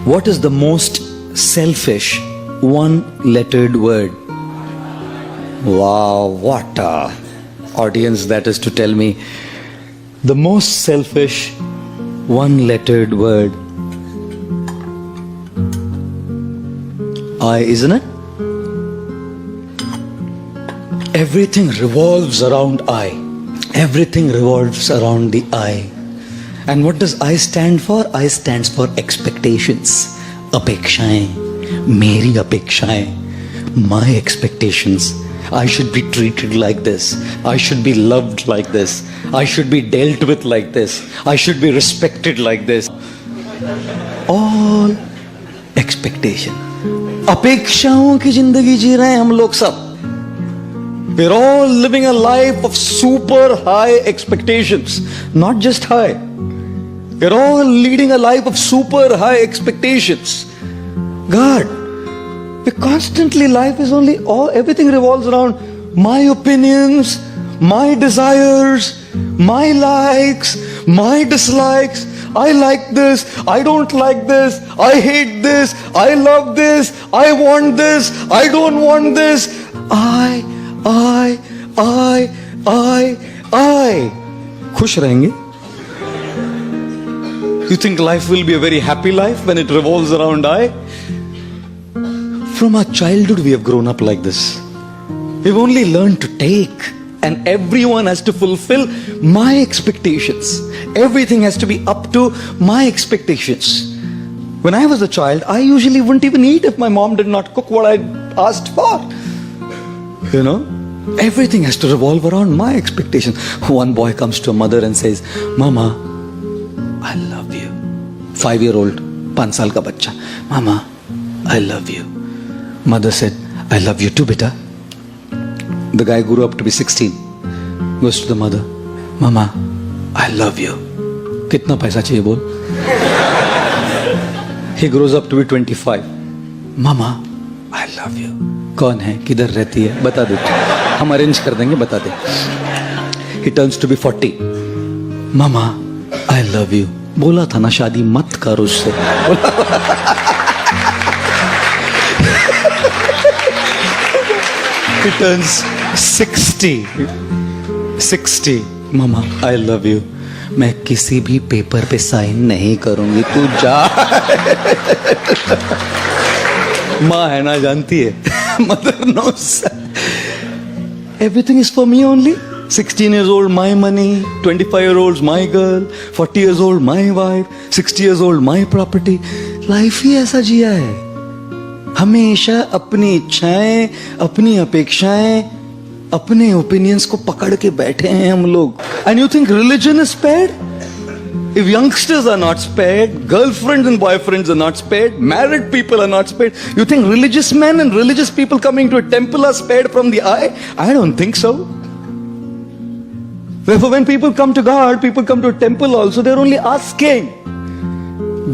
What is the most selfish one-lettered word? Wow, what a audience that is to tell me. The most selfish one-lettered word. I, isn't it? Everything revolves around I. Everything revolves around the I. And what does I stand for? I stands for expectations. Apekshaएं, मेरी अपेक्षाएं, my expectations. I should be treated like this. I should be loved like this. I should be dealt with like this. I should be respected like this. All expectation. अपेक्षाओं की जिंदगी जी रहे हैं हम लोग सब. We're all living a life of super high expectations. Not just high. We're all leading a life of super high expectations. God, we constantly, life is only, everything revolves around my opinions, my desires, my likes, my dislikes. I like this, I don't like this, I hate this, I love this, I want this, I don't want this. I. खुश रहेंगे? You think life will be a very happy life when it revolves around I? From our childhood we have grown up like this. We've only learned to take, and everyone has to fulfill my expectations. Everything has to be up to my expectations. When I was a child, I usually wouldn't even eat if my mom did not cook what I asked for. You know, everything has to revolve around my expectations. One boy comes to a mother and says, Mama, I love you. 5-year-old, 5 साल का बच्चा. Mama, I love you. Mother said, I love you too, beta. The guy grew up to be 16. Goes to the mother, Mama, I love you. कितना पैसा चाहिए बोल? He grows up to be 25. Mama, I love you. कौन है, किधर रहती है, बता दे, हम अरेंज कर देंगे, बता दे. He turns to be 40. Mama, I love you. बोला था ना शादी मत कर उससे. He turns 60. Mama, I love you. मैं किसी भी पेपर पे साइन नहीं करूंगी, तू जा. माँ है ना, जानती है. Mother knows. Everything is for me only. 16 years old, my money. 25-year-olds, my girl. 40 years old, my wife. 60 years old, my property. Life ही ऐसा जिया है. हमेशा अपनी इच्छाएं, अपनी अपेक्षाएं, अपने ओपिनियंस को पकड़ के बैठे हैं हम लोग. And you think religion is spared? If youngsters are not spared, girlfriends and boyfriends are not spared, married people are not spared, you think religious men and religious people coming to a temple are spared from the eye? I don't think so. Therefore, when people come to God, people come to a temple also, they're only asking,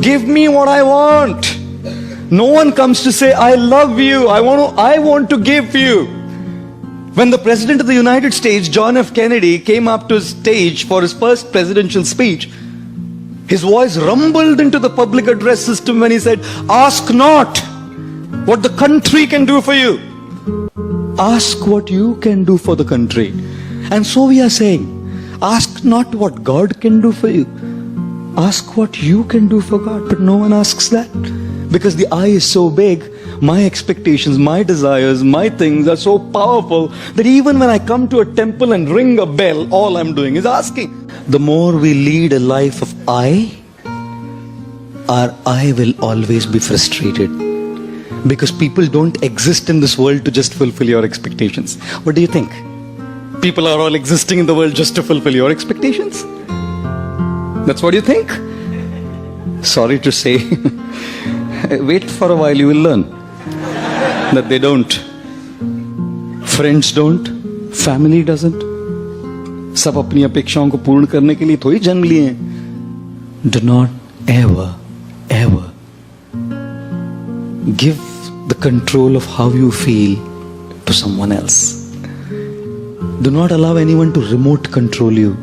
give me what I want. No one comes to say, I love you, I want to give you. When the President of the United States, John F. Kennedy, came up to the stage for his first presidential speech, his voice rumbled into the public address system when he said, ask not what the country can do for you. Ask what you can do for the country. And so we are saying, ask not what God can do for you. Ask what you can do for God. But no one asks that. Because the I is so big, my expectations, my desires, my things are so powerful that even when I come to a temple and ring a bell, all I'm doing is asking. The more we lead a life of I, our I will always be frustrated. Because people don't exist in this world to just fulfill your expectations. What do you think? People are all existing in the world just to fulfill your expectations? That's what you think? Sorry to say. Wait for a while, you will learn that they don't. Friends don't. Family doesn't. सब अपनी अपेक्षाओं को पूर्ण करने के लिए थोड़ी जन्म लिए हैं. Do not ever give the control of how you feel to someone else. Do not allow anyone to remote control you.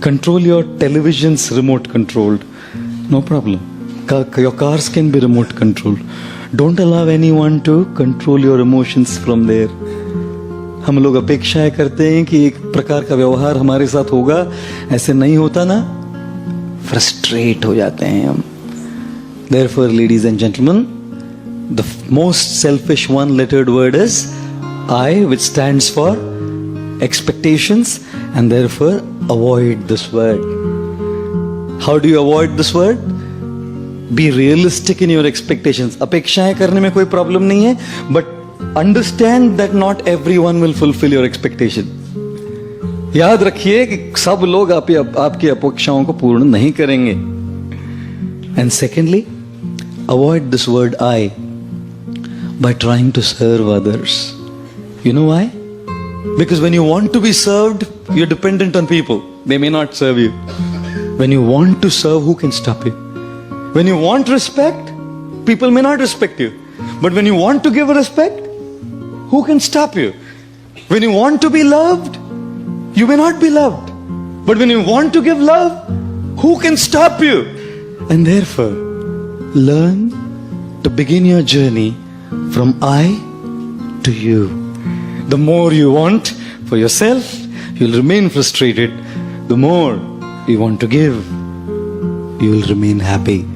Control your television's remote controlled. No problem. Your cars can be remote controlled. Don't allow anyone to control your emotions from there. हम लोग अपेक्षाएं करते हैं कि एक प्रकार का व्यवहार हमारे साथ होगा, ऐसे नहीं होता ना, फ्रस्ट्रेट हो जाते हैं हम. Therefore, ladies and gentlemen, the most selfish one-lettered word is I, which stands for expectations, and therefore avoid this word. How do you avoid this word? Be realistic in your expectations. अपेक्षाएं करने में कोई problem नहीं है, but understand that not everyone will fulfill your expectation. याद रखिए कि सब लोग आपकी अपेक्षाओं को पूर्ण नहीं करेंगे. And secondly, avoid this word I by trying to serve others. You know why? Because when you want to be served, you're dependent on people. They may not serve you. When you want to serve, who can stop you? When you want respect, people may not respect you. But when you want to give respect, who can stop you? When you want to be loved, you may not be loved. But when you want to give love, who can stop you? And therefore, learn to begin your journey from I to you. The more you want for yourself, you'll remain frustrated. The more you want to give, you will remain happy.